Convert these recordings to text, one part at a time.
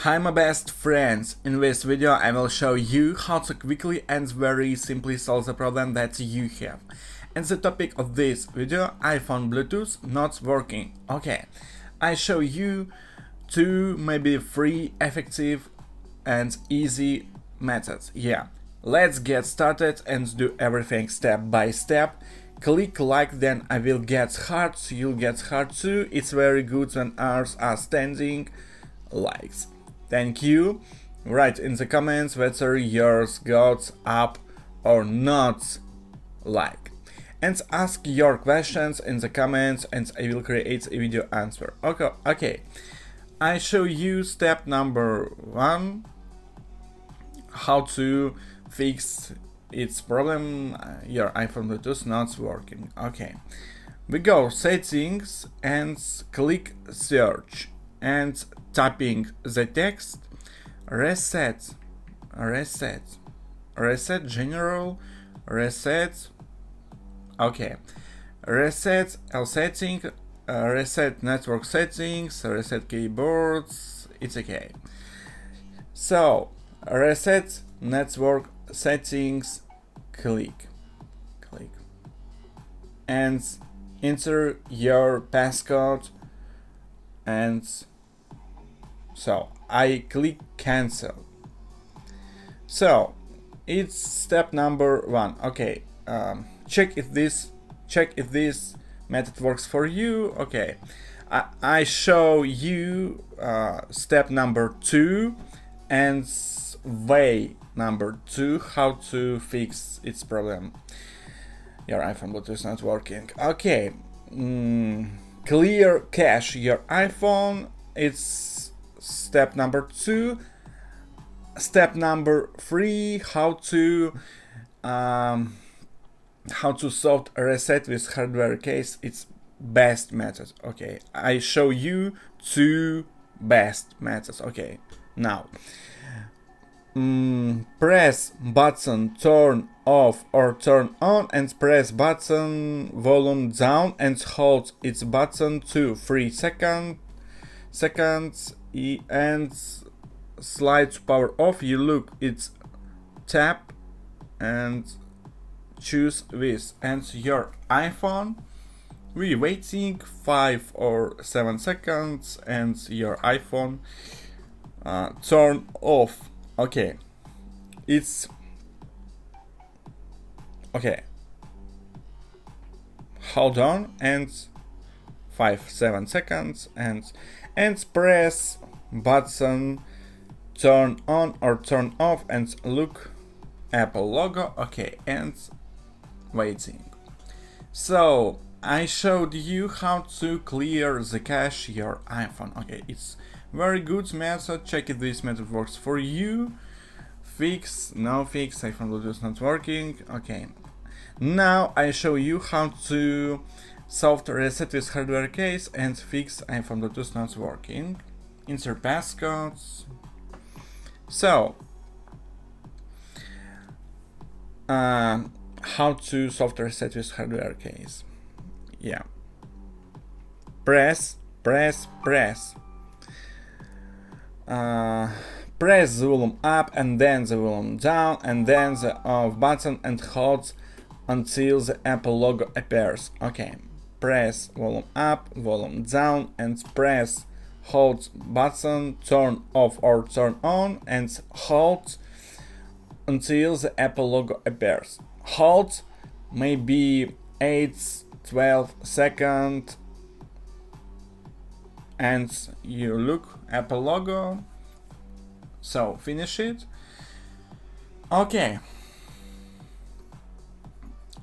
Hi my best friends, in this video I will show you how to quickly and very simply solve the problem that you have. And the topic of this video, iPhone Bluetooth not working. Okay, I show you two maybe three effective and easy methods. Yeah, let's get started and do everything step by step. Click like, then I will get hearts, you'll get heart too. It's very good when ours are standing likes. Thank you. Write in the comments whether yours got up or not like. And ask your questions in the comments and I will create a video answer. Okay. I show you step number 1, how to fix its problem, your iPhone Bluetooth not working. Okay, we go settings and click search and typing the text reset general reset. Okay, reset all setting, reset network settings, reset keyboards. It's okay. So reset network settings, click and enter your passcode, and so I click cancel. So it's step number 1. Okay, check if this method works for you. Okay, I show you step number 2 and way number 2 how to fix its problem. Your iPhone Bluetooth not working. Okay, clear cache your iPhone. It's step number 2. Step number 3, how to solve a reset with hardware case. It's best method. Okay, I show you 2 best methods. Okay, now press button turn off or turn on and press button volume down and hold its button 2-3 seconds and slide to power off. You look, it's tap and choose this and your iPhone. We waiting 5 or 7 seconds and your iPhone turn off. Okay, it's okay. Hold on and 5-7 seconds and press button turn on or turn off and look Apple logo. Okay, and waiting. So I showed you how to clear the cache your iPhone. Okay, it's very good method. Check if this method works for you. Fix, no fix, iPhone Bluetooth not working. Okay, now I show you how to solve reset with hardware case and fix iPhone Bluetooth not working. Insert passcodes. So how to solve reset with hardware case. Yeah, press the volume up and then the volume down and then the off button and hold until the Apple logo appears. Okay, press volume up, volume down and press hold button turn off or turn on and hold until the Apple logo appears. Hold maybe 8-12 seconds and you look Apple logo. So finish it. Okay,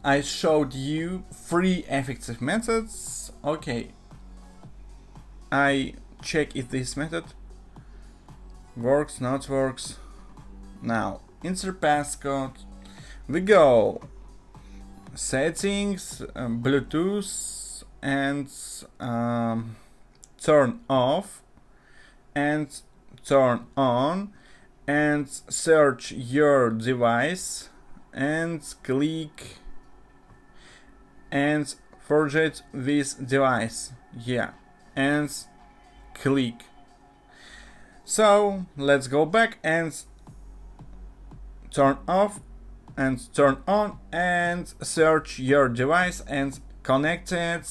I showed you 3 effective methods. Okay, I check if this method works, not works. Now insert passcode. We go settings, Bluetooth and turn off and turn on and search your device and click and forget this device. Yeah, and click So let's go back and turn off and turn on and search your device and connect it,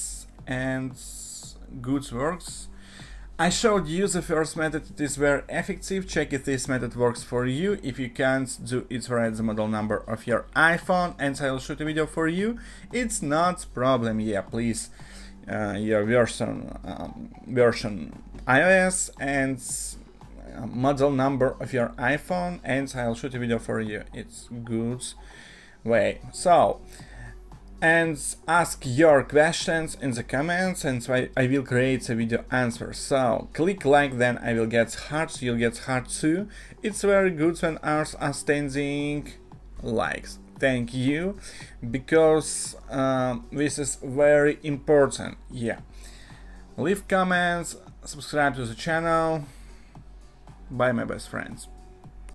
and good works. I showed you the first method, it is very effective. Check if this method works for you. If you can't do it, write the model number of your iPhone and I'll shoot a video for you. It's not problem, yeah, please your version iOS and model number of your iPhone and I'll shoot a video for you. It's good way. So, and ask your questions in the comments and I will create a video answer. So click like, then I will get hearts, you'll get heart too. It's very good when ours are standing likes. Thank you, because this is very important. Yeah, leave comments, subscribe to the channel. Bye my best friends.